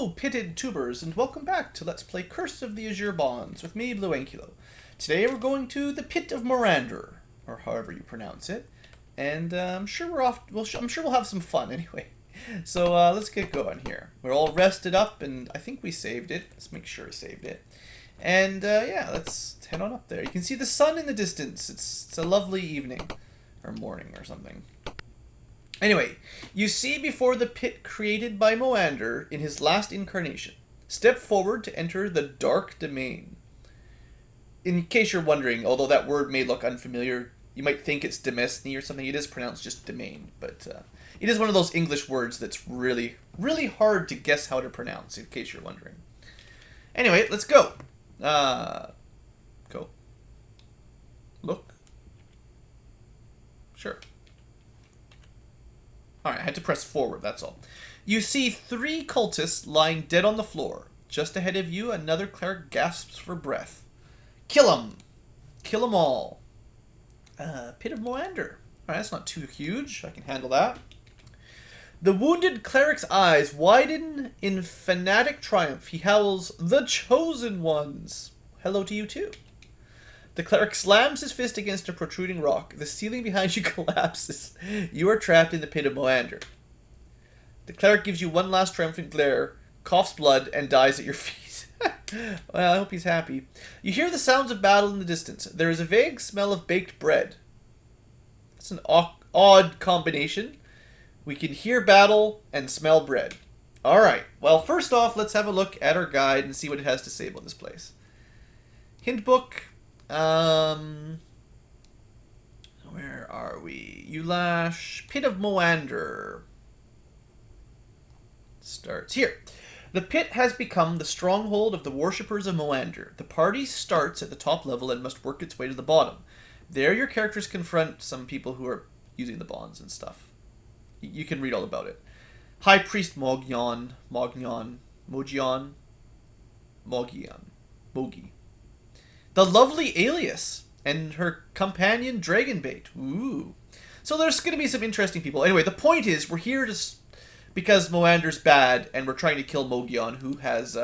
Hello, pitted tubers, and welcome back to Let's Play Curse of the Azure Bonds with me, Blue Ankylo. Today we're going to the Pit of Melander, or however you pronounce it, and I'm sure we'll have some fun anyway. So let's get going here. We're all rested up, and I think we saved it. Let's make sure I saved it. And yeah, let's head on up there. You can see the sun in the distance. It's a lovely evening, or morning, or something. Anyway, you see before the pit created by Melander in his last incarnation. Step forward to enter the Dark Domain. In case you're wondering, although that word may look unfamiliar, you might think it's Demesne or something. It is pronounced just domain, but it is one of those English words that's really, really hard to guess how to pronounce, in case you're wondering. Anyway, let's go. Go. Look. Sure. Alright, I had to press forward, that's all. You see 3 cultists lying dead on the floor. Just ahead of you, another cleric gasps for breath. Kill 'em! Kill 'em all. Pit of Melander. Alright, that's not too huge. I can handle that. The wounded cleric's eyes widen in fanatic triumph. He howls, "The Chosen Ones!" Hello to you too. The cleric slams his fist against a protruding rock. The ceiling behind you collapses. You are trapped in the pit of Melander. The cleric gives you one last triumphant glare, coughs blood, and dies at your feet. Well, I hope he's happy. You hear the sounds of battle in the distance. There is a vague smell of baked bread. That's an odd combination. We can hear battle and smell bread. Alright, well, first off, let's have a look at our guide and see what it has to say about this place. Hint book. Where are we? Ulash, Pit of Melander. Starts here. The pit has become the stronghold of the worshippers of Melander. The party starts at the top level and must work its way to the bottom. There your characters confront some people who are using the bonds and stuff. You can read all about it. High Priest Mogi. The lovely Alias and her companion Dragonbait. Ooh. So there's going to be some interesting people. Anyway, the point is we're here because Melander's bad and we're trying to kill Mogion, who has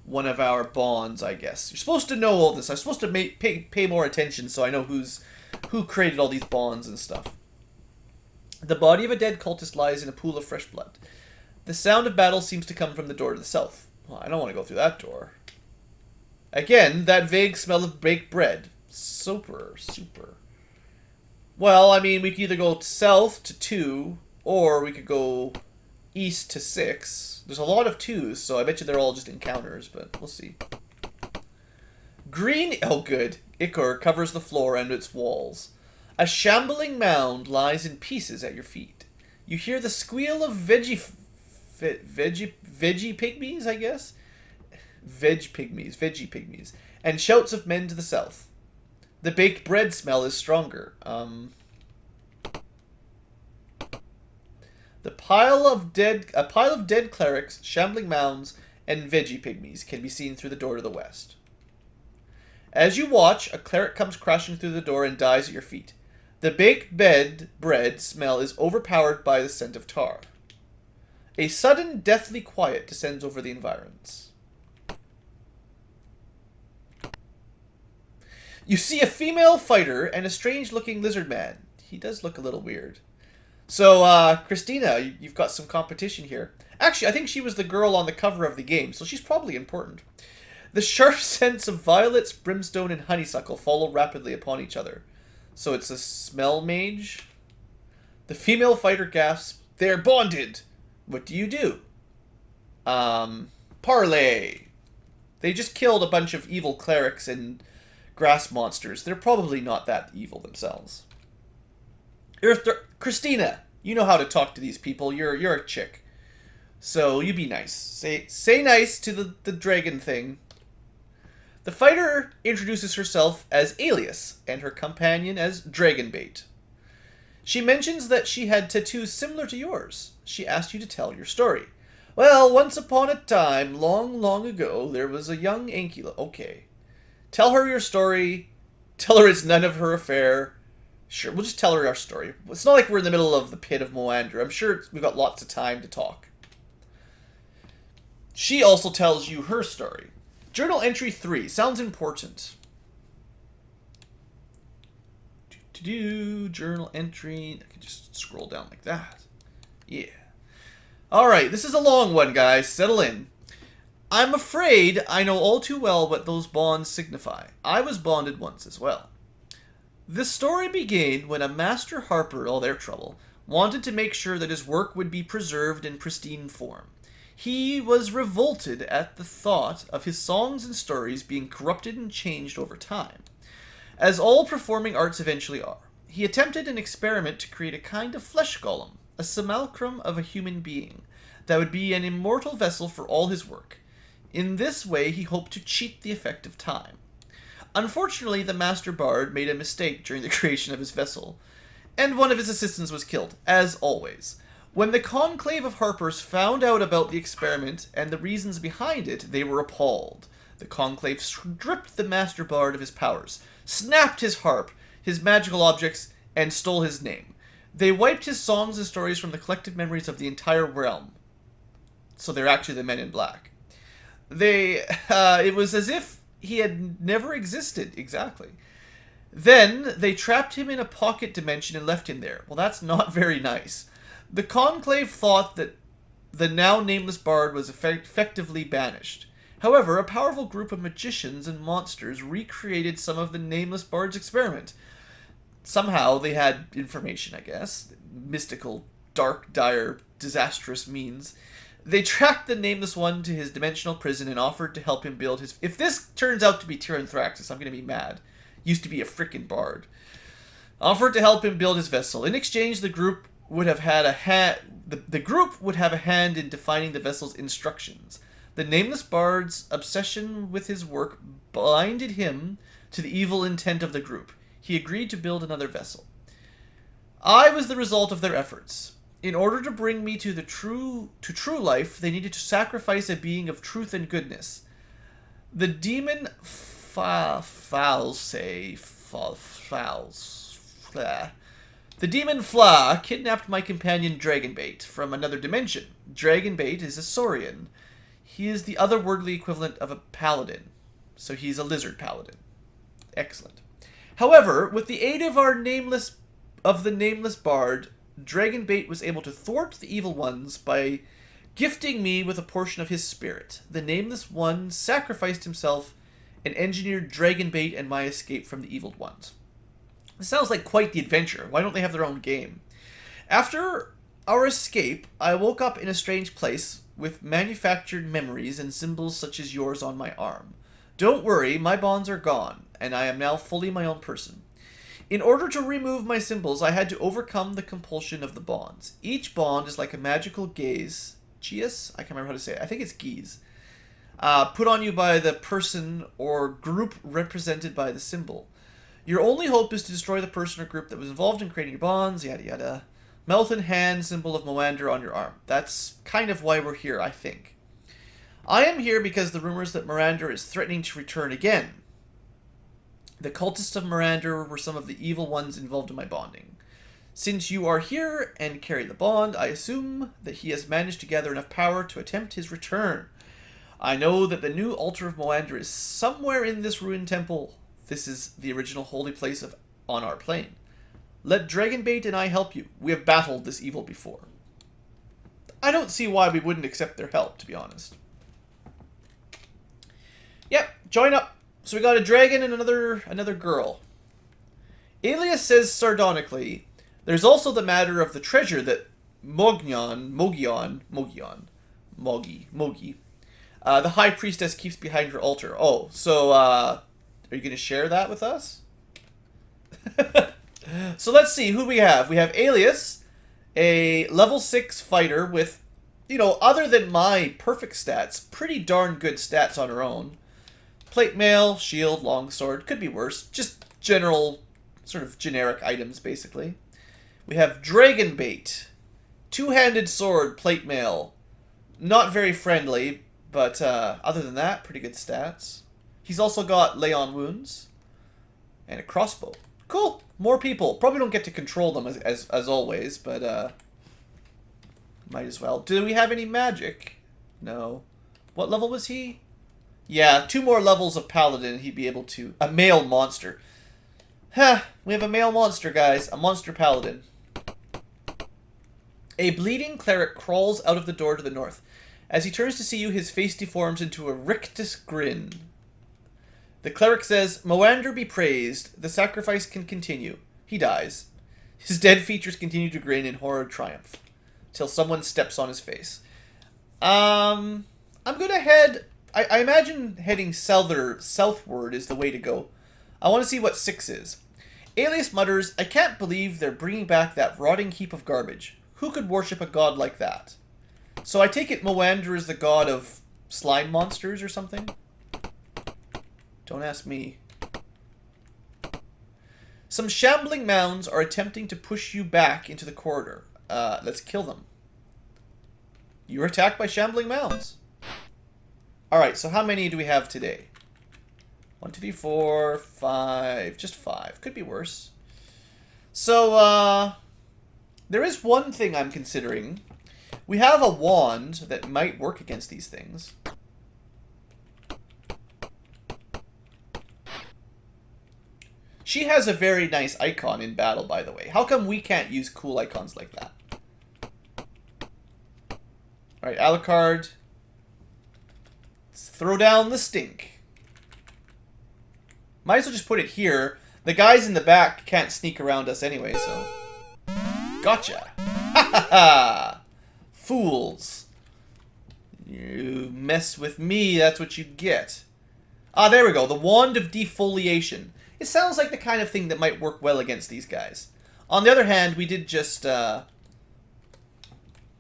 one of our bonds, I guess. You're supposed to know all this. I'm supposed to pay more attention so I know who created all these bonds and stuff. The body of a dead cultist lies in a pool of fresh blood. The sound of battle seems to come from the door to the south. Well, I don't want to go through that door. Again, that vague smell of baked bread. Super. Well, I mean, we could either go south to 2, or we could go east to 6. There's a lot of 2s, so I bet you they're all just encounters, but we'll see. Green... Oh, good. Ichor covers the floor and its walls. A shambling mound lies in pieces at your feet. You hear the squeal of veggie pygmies, I guess? Veggie pygmies, and shouts of men to the south. The baked bread smell is stronger. A pile of dead clerics, shambling mounds, and veggie pygmies can be seen through the door to the west. As you watch, a cleric comes crashing through the door and dies at your feet. The baked bread smell is overpowered by the scent of tar. A sudden deathly quiet descends over the environs. You see a female fighter and a strange-looking lizard man. He does look a little weird. So, Christina, you've got some competition here. Actually, I think she was the girl on the cover of the game, so she's probably important. The sharp scents of violets, brimstone, and honeysuckle follow rapidly upon each other. So it's a smell mage? The female fighter gasps, "They're bonded!" What do you do? Parley! They just killed a bunch of evil clerics and grass monsters. They're probably not that evil themselves. Christina, you know how to talk to these people. You're a chick. So you be nice. Say nice to the dragon thing. The fighter introduces herself as Alias and her companion as Dragonbait. She mentions that she had tattoos similar to yours. She asked you to tell your story. Well, once upon a time, long ago, there was a young Ankylo. Okay. Tell her your story. Tell her it's none of her affair. Sure, we'll just tell her our story. It's not like we're in the middle of the pit of Melander. I'm sure we've got lots of time to talk. She also tells you her story. Journal entry 3. Sounds important. Journal entry. I can just scroll down like that. Yeah. Alright, this is a long one, guys. Settle in. I'm afraid I know all too well what those bonds signify. I was bonded once as well. The story began when a master harper, all their trouble, wanted to make sure that his work would be preserved in pristine form. He was revolted at the thought of his songs and stories being corrupted and changed over time. As all performing arts eventually are, he attempted an experiment to create a kind of flesh golem, a simulacrum of a human being, that would be an immortal vessel for all his work. In this way, he hoped to cheat the effect of time. Unfortunately, the Master Bard made a mistake during the creation of his vessel, and one of his assistants was killed, as always. When the conclave of harpers found out about the experiment and the reasons behind it, they were appalled. The conclave stripped the Master Bard of his powers, snapped his harp, his magical objects, and stole his name. They wiped his songs and stories from the collective memories of the entire realm. So they're actually the Men in Black. It was as if he had never existed, exactly. Then, they trapped him in a pocket dimension and left him there. Well, that's not very nice. The Conclave thought that the now nameless bard was effectively banished. However, a powerful group of magicians and monsters recreated some of the nameless bard's experiment. Somehow, they had information, I guess. Mystical, dark, dire, disastrous means. They tracked the nameless one to his dimensional prison and offered to help him build his... If this turns out to be Tyranthraxis, I'm going to be mad. Used to be a frickin' bard. Offered to help him build his vessel. In exchange, the group would have had a hand in defining the vessel's instructions. The nameless bard's obsession with his work blinded him to the evil intent of the group. He agreed to build another vessel. I was the result of their efforts. In order to bring me to true life, they needed to sacrifice a being of truth and goodness. The demon The demon Fla kidnapped my companion Dragonbait from another dimension. Dragonbait is a Saurian. He is the otherworldly equivalent of a paladin. So he's a lizard paladin. Excellent. However, with the aid of the nameless bard, Dragonbait was able to thwart the evil ones by gifting me with a portion of his spirit. The nameless one sacrificed himself and engineered Dragonbait and my escape from the evil ones. This sounds like quite the adventure. Why don't they have their own game? After our escape, I woke up in a strange place with manufactured memories and symbols such as yours on my arm. Don't worry, my bonds are gone, and I am now fully my own person. In order to remove my symbols, I had to overcome the compulsion of the bonds. Each bond is like a magical gaze. Geas? I can't remember how to say it. I think it's geese. Put on you by the person or group represented by the symbol. Your only hope is to destroy the person or group that was involved in creating your bonds, yada yada. Mouth and hand symbol of Melander on your arm. That's kind of why we're here, I think. I am here because the rumors that Melander is threatening to return again. The cultists of Melander were some of the evil ones involved in my bonding. Since you are here and carry the bond, I assume that he has managed to gather enough power to attempt his return. I know that the new altar of Melander is somewhere in this ruined temple. This is the original holy place on our plane. Let Dragonbait and I help you. We have battled this evil before. I don't see why we wouldn't accept their help, to be honest. Yep, join up. So we got a dragon and another girl. Alias says sardonically, there's also the matter of the treasure that Mogi, the high priestess keeps behind her altar. Oh, so, are you going to share that with us? So let's see who we have. We have Alias, a level 6 fighter with, other than my perfect stats, pretty darn good stats on her own. Plate mail, shield, longsword, could be worse. Just general, sort of generic items, basically. We have Dragonbait, two-handed sword, plate mail. Not very friendly, but other than that, pretty good stats. He's also got lay on wounds and a crossbow. Cool, more people. Probably don't get to control them as always, but might as well. Do we have any magic? No. What level was he? Yeah, 2 more levels of paladin he'd be able to... A male monster. Huh, we have a male monster, guys. A monster paladin. A bleeding cleric crawls out of the door to the north. As he turns to see you, his face deforms into a rictus grin. The cleric says, Melander be praised. The sacrifice can continue. He dies. His dead features continue to grin in horror triumph. Till someone steps on his face. I'm gonna head... I imagine heading southward is the way to go. I want to see what 6 is. Alias mutters, I can't believe they're bringing back that rotting heap of garbage. Who could worship a god like that? So I take it Melander is the god of slime monsters or something? Don't ask me. Some shambling mounds are attempting to push you back into the corridor. Let's kill them. You were attacked by shambling mounds. Alright, so how many do we have today? 1, 2, 3, 4, 5. Just 5. Could be worse. So, there is one thing I'm considering. We have a wand that might work against these things. She has a very nice icon in battle, by the way. How come we can't use cool icons like that? Alright, Alucard. Let's throw down the stink. Might as well just put it here. The guys in the back can't sneak around us anyway, so... Gotcha! Ha ha ha! Fools. You mess with me, that's what you get. Ah, there we go. The Wand of Defoliation. It sounds like the kind of thing that might work well against these guys. On the other hand, we did just,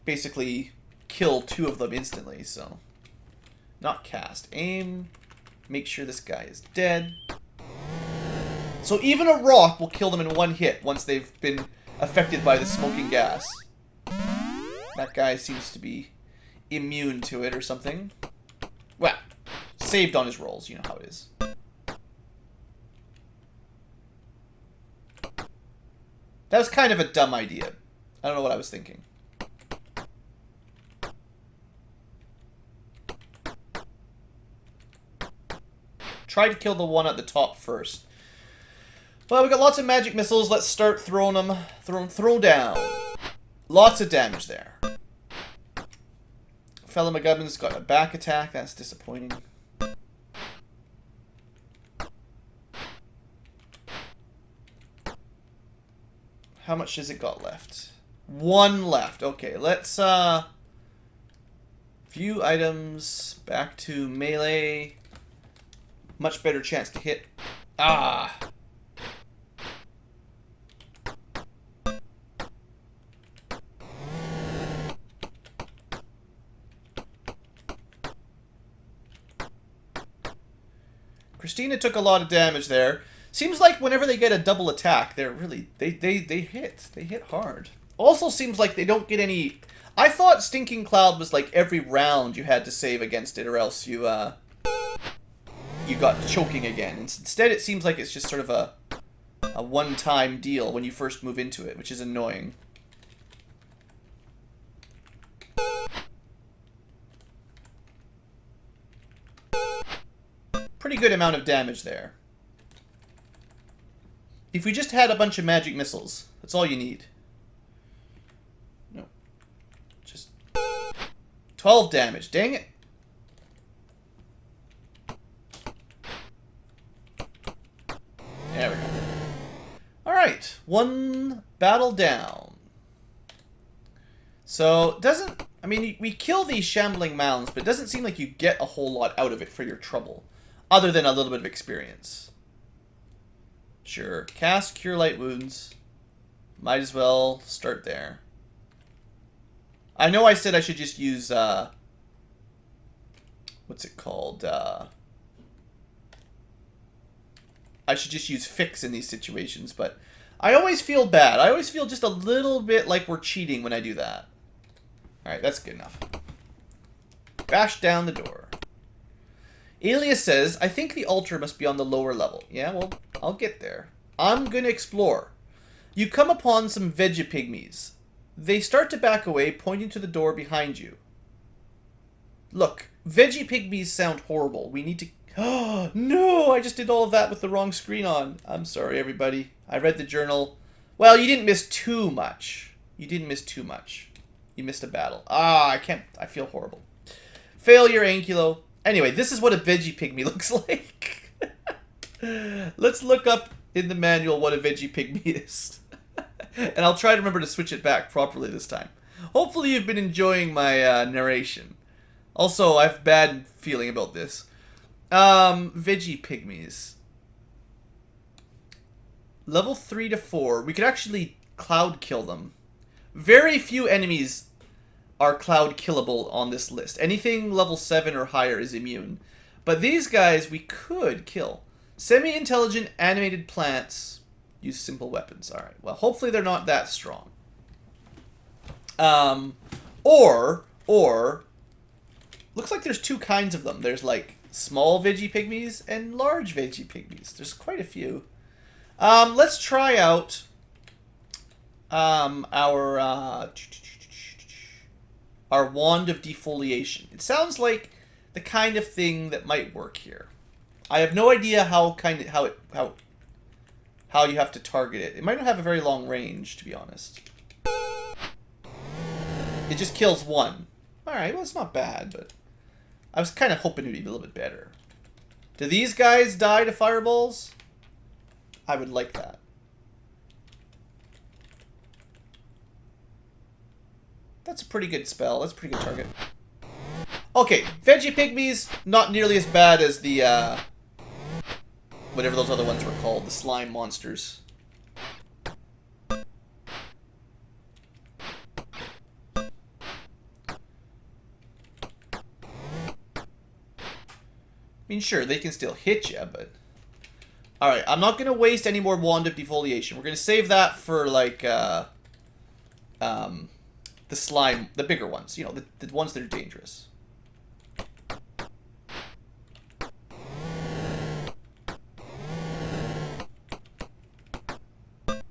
basically kill 2 of them instantly, so... Not cast. Aim. Make sure this guy is dead. So even a rock will kill them in 1 hit once they've been affected by the smoking gas. That guy seems to be immune to it or something. Well, saved on his rolls. You know how it is. That was kind of a dumb idea. I don't know what I was thinking. Try to kill the one at the top first. Well, we got lots of magic missiles. Let's start throwing them. Throw down. Lots of damage there. Fellow McGubbin's got a back attack. That's disappointing. How much has it got left? 1 left. Okay, let's view items. Back to melee. Much better chance to hit. Ah. Christina took a lot of damage there. Seems like whenever they get a double attack, they're really they hit. They hit hard. Also seems like they don't get any. I thought Stinking Cloud was like every round you had to save against it, or else you got choking again. Instead, it seems like it's just sort of a one-time deal when you first move into it, which is annoying. Pretty good amount of damage there. If we just had a bunch of magic missiles, that's all you need. No. Just 12 damage. Dang it. There we go. Alright. 1 battle down. So, doesn't... I mean, we kill these shambling mounds, but it doesn't seem like you get a whole lot out of it for your trouble. Other than a little bit of experience. Sure. Cast Cure Light Wounds. Might as well start there. I know I said I should just use, what's it called? I should just use Fix in these situations, but I always feel bad. I always feel just a little bit like we're cheating when I do that. Alright, that's good enough. Bash down the door. Alias says, I think the altar must be on the lower level. Yeah, well, I'll get there. I'm gonna explore. You come upon some veggie pygmies. They start to back away, pointing to the door behind you. Look, Veggie pygmies sound horrible. We need to... Oh, no! I just did all of that with the wrong screen on. I'm sorry, everybody. I read the journal. Well, you didn't miss too much. You didn't miss too much. You missed a battle. Ah, I can't... I feel horrible. Failure, Ankylo. Anyway, this is what a veggie pygmy looks like. Let's look up in the manual what a veggie pygmy is. And I'll try to remember to switch it back properly this time. Hopefully you've been enjoying my narration. Also, I have bad feeling about this. Veggie pygmies. Level 3 to 4. We could actually cloud kill them. Very few enemies are cloud killable on this list. Anything level 7 or higher is immune. But these guys we could kill. Semi-intelligent animated plants use simple weapons. Alright, well hopefully they're not that strong. Or looks like there's two kinds of them. There's like small veggie pygmies and large veggie pygmies. There's quite a few. Let's try out our wand of defoliation. It sounds like the kind of thing that might work here. I have no idea how you have to target it. It might not have a very long range, to be honest. It just kills one. Alright, well, it's not bad, but I was kind of hoping it would be a little bit better. Do these guys die to fireballs? I would like that. That's a pretty good spell. That's a pretty good target. Okay, veggie pygmies, not nearly as bad as the, whatever those other ones were called, the slime monsters. I mean, sure, they can still hit you, but... Alright, I'm not going to waste any more Wand of Defoliation. We're going to save that for, like, the slime, the bigger ones. You know, the ones that are dangerous. I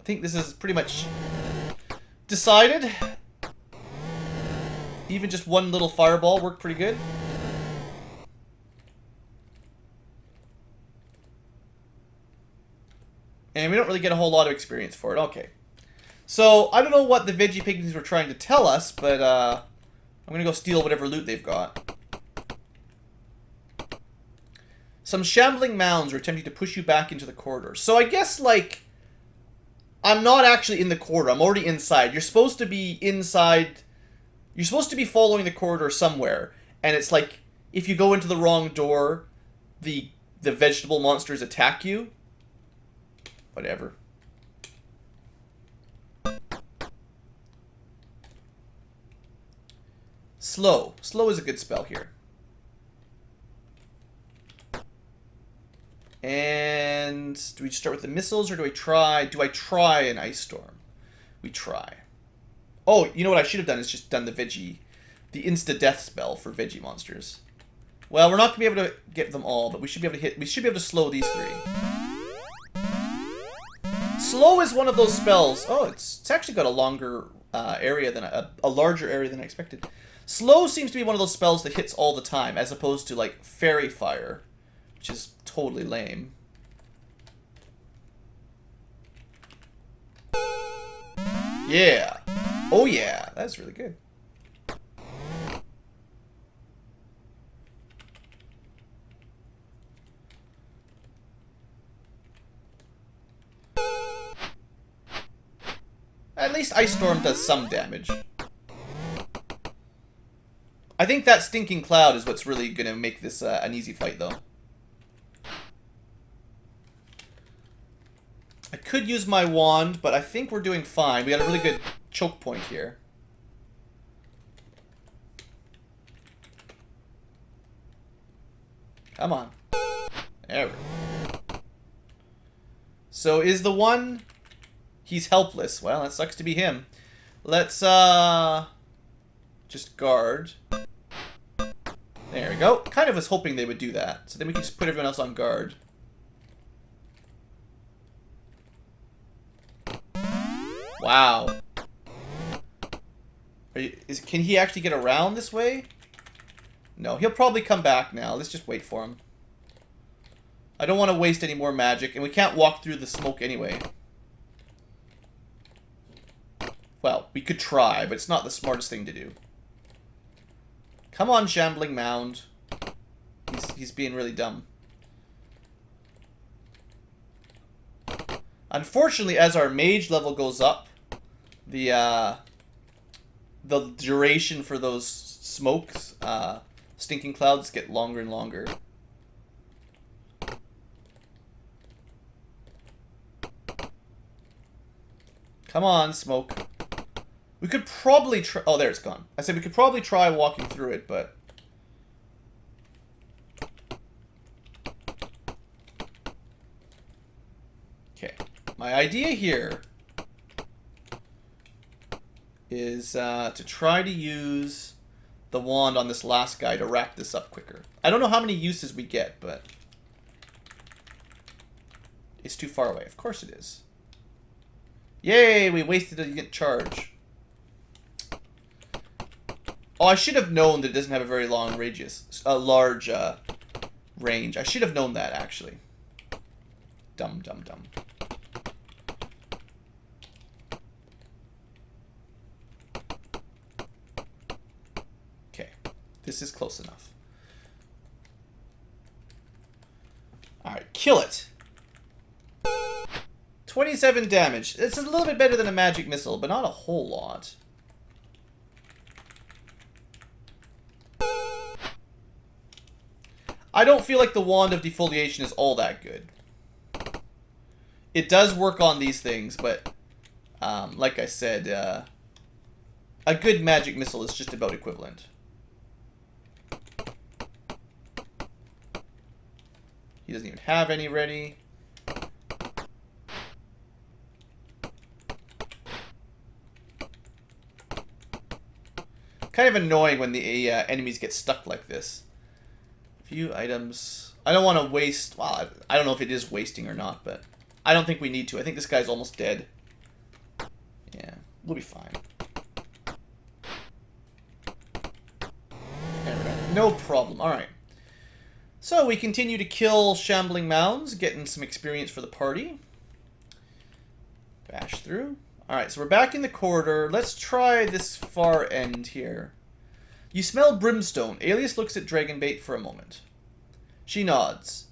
think this is pretty much decided. Even just one little fireball worked pretty good. And we don't really get a whole lot of experience for it. Okay. So, I don't know what the veggie pygmies were trying to tell us, but I'm going to go steal whatever loot they've got. Some shambling mounds are attempting to push you back into the corridor. So I guess, like, I'm not actually in the corridor. I'm already inside. You're supposed to be inside. You're supposed to be following the corridor somewhere. And it's like, if you go into the wrong door, the vegetable monsters attack you. Whatever. Slow. Slow is a good spell here. And do we start with the missiles or do I try an ice storm? We try. Oh, you know what I should have done is just done the insta-death spell for veggie monsters. Well, we're not going to be able to get them all, but we should be able to slow these three. Slow is one of those spells. Oh, it's actually got a longer area than a larger area than I expected. Slow seems to be one of those spells that hits all the time, as opposed to like Fairy Fire, which is totally lame. Yeah. Oh yeah, that's really good. At least Ice Storm does some damage. I think that stinking cloud is what's really going to make this an easy fight, though. I could use my wand, but I think we're doing fine. We got a really good choke point here. Come on. There we go. So is the one... He's helpless. Well, that sucks to be him. Let's, just guard. There we go. Kind of was hoping they would do that. So then we can just put everyone else on guard. Wow. Can he actually get around this way? No, he'll probably come back now. Let's just wait for him. I don't want to waste any more magic, and we can't walk through the smoke anyway. Well, we could try, but it's not the smartest thing to do. Come on, shambling mound. He's being really dumb. Unfortunately, as our mage level goes up, the duration for those smokes, stinking clouds, get longer and longer. Come on, smoke. We could probably try... Oh, there, it's gone. I said we could probably try walking through it, but... Okay. My idea here is to try to use the wand on this last guy to wrap this up quicker. I don't know how many uses we get, but... It's too far away. Of course it is. Yay! We wasted a charge. Oh, I should have known that it doesn't have a very long radius. A large range. I should have known that, actually. Dumb, dumb, dumb. Okay. This is close enough. Alright, kill it! 27 damage. It's a little bit better than a magic missile, but not a whole lot. I don't feel like the Wand of Defoliation is all that good. It does work on these things, but like I said, a good magic missile is just about equivalent. He doesn't even have any ready. Kind of annoying when the enemies get stuck like this. Few items. I don't want to waste... Well, I don't know if it is wasting or not, but I don't think we need to. I think this guy's almost dead. Yeah, we'll be fine. There we go. No problem. Alright. So we continue to kill shambling mounds, getting some experience for the party. Bash through. Alright, so we're back in the corridor. Let's try this far end here. You smell brimstone. Alias looks at Dragonbait for a moment. She nods.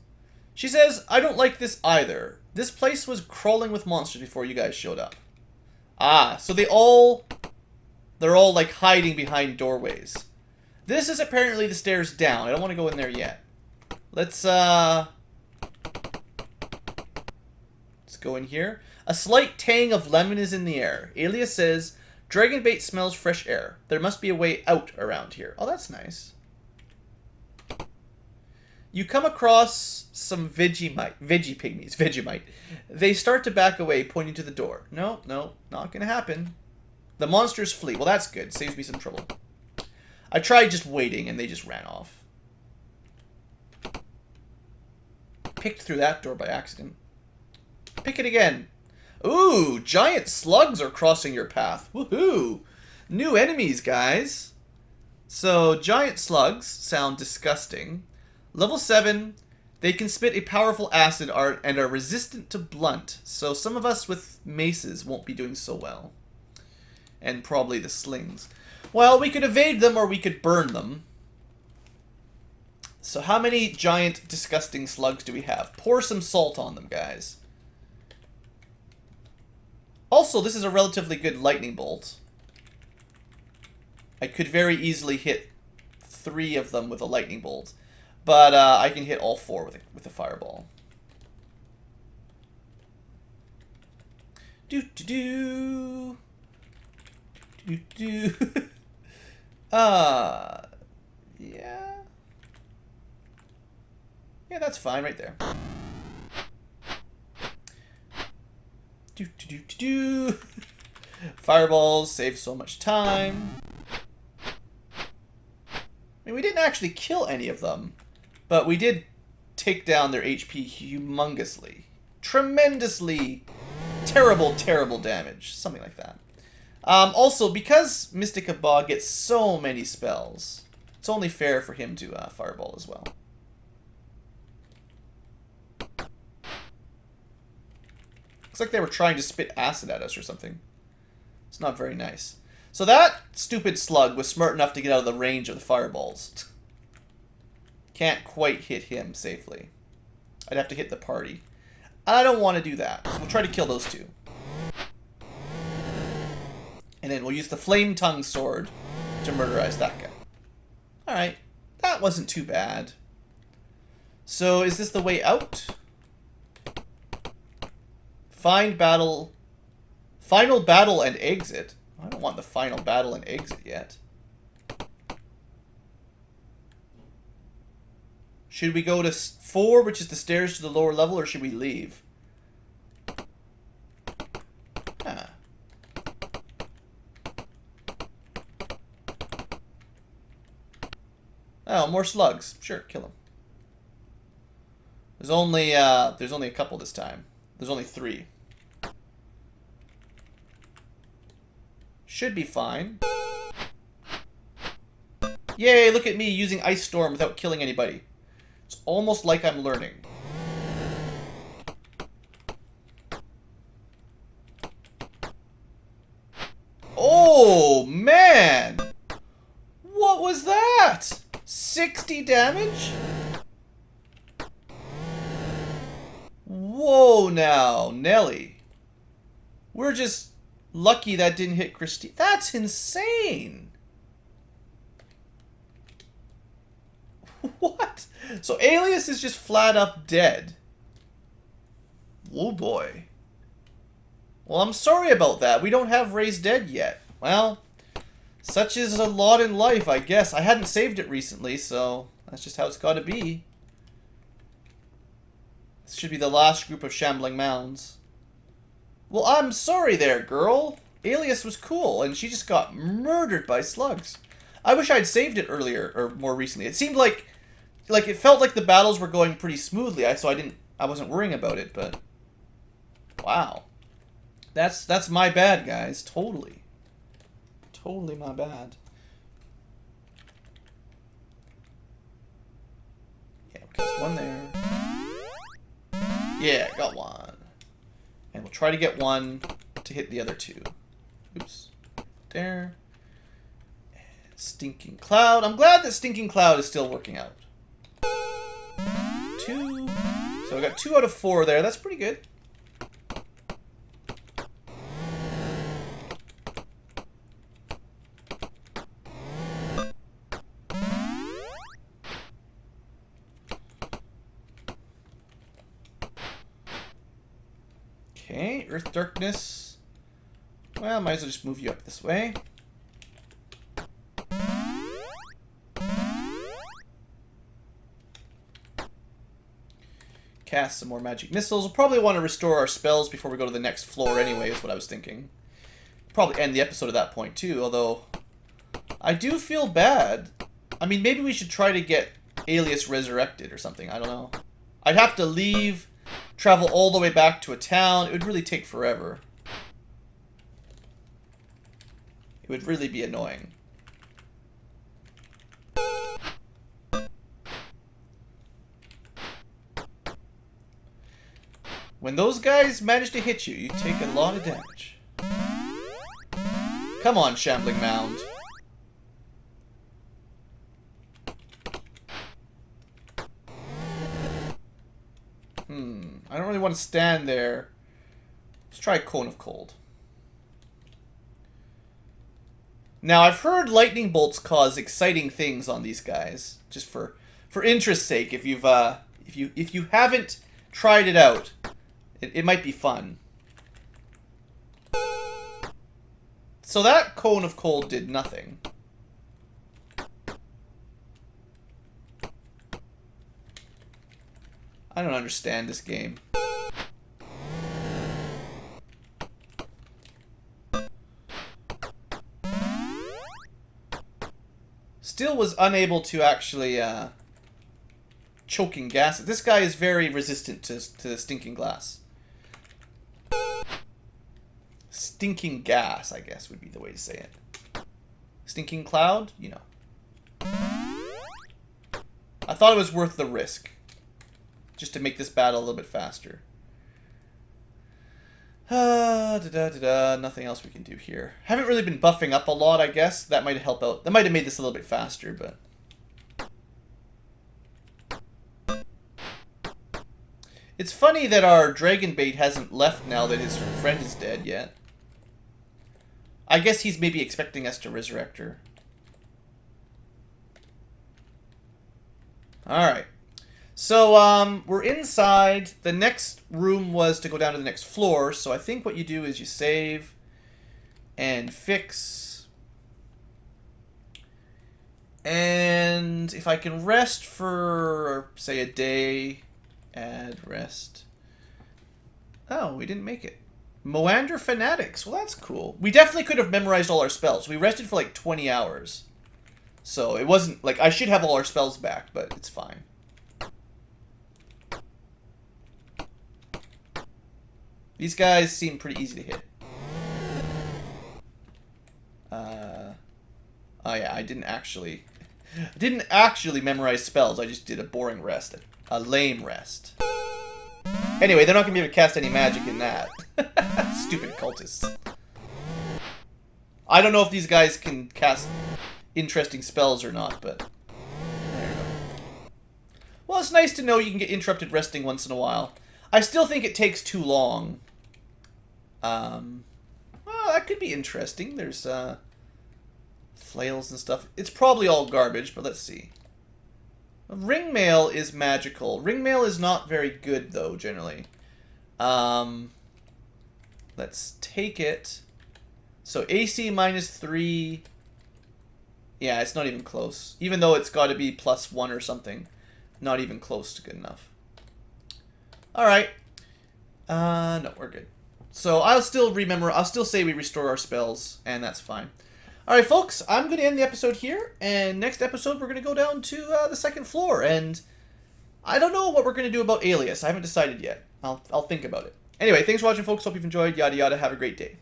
She says, I don't like this either. This place was crawling with monsters before you guys showed up. Ah, so they're all like hiding behind doorways. This is apparently the stairs down. I don't want to go in there yet. Let's go in here. A slight tang of lemon is in the air. Alias says, Dragonbait smells fresh air. There must be a way out around here. Oh, that's nice. You come across some veggie pygmies. Vegemite. They start to back away, pointing to the door. No, no, not gonna happen. The monsters flee. Well, that's good. Saves me some trouble. I tried just waiting, and they just ran off. Picked through that door by accident. Pick it again. Ooh, giant slugs are crossing your path. Woohoo! New enemies, guys. So, giant slugs sound disgusting. Level 7, they can spit a powerful acid and are resistant to blunt. So some of us with maces won't be doing so well. And probably the slings. Well, we could evade them or we could burn them. So how many giant, disgusting slugs do we have? Pour some salt on them, guys. Also, this is a relatively good lightning bolt. I could very easily hit 3 of them with a lightning bolt. But I can hit all 4 with a fireball. Do-do-do. Do-do-do. Yeah. Yeah, that's fine right there. Do-do-do-do-do. Fireballs save so much time. I mean, we didn't actually kill any of them, but we did take down their HP humongously. Tremendously terrible, terrible damage. Something like that. Also, because Mystic of Ba gets so many spells, It's only fair for him to fireball as well. Looks like they were trying to spit acid at us or something. It's not very nice. So that stupid slug was smart enough to get out of the range of the fireballs. Can't quite hit him safely. I'd have to hit the party. I don't want to do that. So we'll try to kill those two. And then we'll use the flame tongue sword to murderize that guy. Alright. That wasn't too bad. So is this the way out? Find battle. Final battle and exit. I don't want the final battle and exit yet. Should we go to 4, which is the stairs to the lower level, or should we leave? Ah. Oh, more slugs. Sure, kill them. There's only a couple this time. There's only 3. Should be fine. Yay, look at me using Ice Storm without killing anybody. It's almost like I'm learning. Oh, man! What was that? 60 damage? Whoa now, Nelly. We're just lucky that didn't hit Christine. That's insane! What? So Alias is just flat up dead. Oh boy. Well, I'm sorry about that. We don't have Raised Dead yet. Well, such is a lot in life, I guess. I hadn't saved it recently, so that's just how it's got to be. This should be the last group of shambling mounds. Well, I'm sorry there, girl. Alias was cool, and she just got murdered by slugs. I wish I'd saved it earlier, or more recently. It seemed like it felt like the battles were going pretty smoothly, so I wasn't worrying about it, but wow. That's my bad, guys. Totally. Totally my bad. Yeah, we cast one there. Yeah, got one. And we'll try to get one to hit the other 2. Oops. There. And Stinking Cloud. I'm glad that Stinking Cloud is still working out. 2. So I got 2 out of 4 there. That's pretty good. Okay, Earth Darkness. Well, might as well just move you up this way. Cast some more magic missiles. We'll probably want to restore our spells before we go to the next floor anyway, is what I was thinking. Probably end the episode at that point too, although I do feel bad. I mean, maybe we should try to get Alias resurrected or something. I don't know. I'd have to leave, travel all the way back to a town. It would really take forever. It would really be annoying. When those guys manage to hit you, you take a lot of damage. Come on, shambling mound. I don't really want to stand there. Let's try Cone of Cold. Now, I've heard lightning bolts cause exciting things on these guys. Just for interest's sake, if you haven't tried it out, it might be fun. So that Cone of Cold did nothing. I don't understand this game. Still was unable to actually choking gas. This guy is very resistant to stinking glass. Stinking gas, I guess, would be the way to say it. Stinking cloud, you know. I thought it was worth the risk. Just to make this battle a little bit faster. Nothing else we can do here. Haven't really been buffing up a lot, I guess. That might help out. That might have made this a little bit faster, but... It's funny that our Dragonbait hasn't left now that his friend is dead yet. I guess he's maybe expecting us to resurrect her. Alright. So, we're inside. The next room was to go down to the next floor. So I think what you do is you save and fix. And if I can rest for, say, a day, add rest. Oh, we didn't make it. Melander Fanatics. Well, that's cool. We definitely could have memorized all our spells. We rested for like 20 hours. So it wasn't like I should have all our spells back, but it's fine. These guys seem pretty easy to hit. Oh yeah, I didn't actually memorize spells. I just did a boring rest, a lame rest. Anyway, they're not gonna be able to cast any magic in that. Stupid cultists. I don't know if these guys can cast interesting spells or not, but there you go. Well, it's nice to know you can get interrupted resting once in a while. I still think it takes too long. Well, that could be interesting. There's flails and stuff. It's probably all garbage, but let's see. Ringmail is magical. Ringmail is not very good, though, generally. Let's take it. So AC -3. Yeah, it's not even close. Even though it's got to be +1 or something. Not even close to good enough. Alright. No, we're good. So I'll still say we restore our spells, and that's fine. Alright, folks, I'm going to end the episode here, and next episode we're going to go down to the second floor, and I don't know what we're going to do about Alias. I haven't decided yet. I'll think about it. Anyway, thanks for watching, folks. Hope you've enjoyed. Yada yada. Have a great day.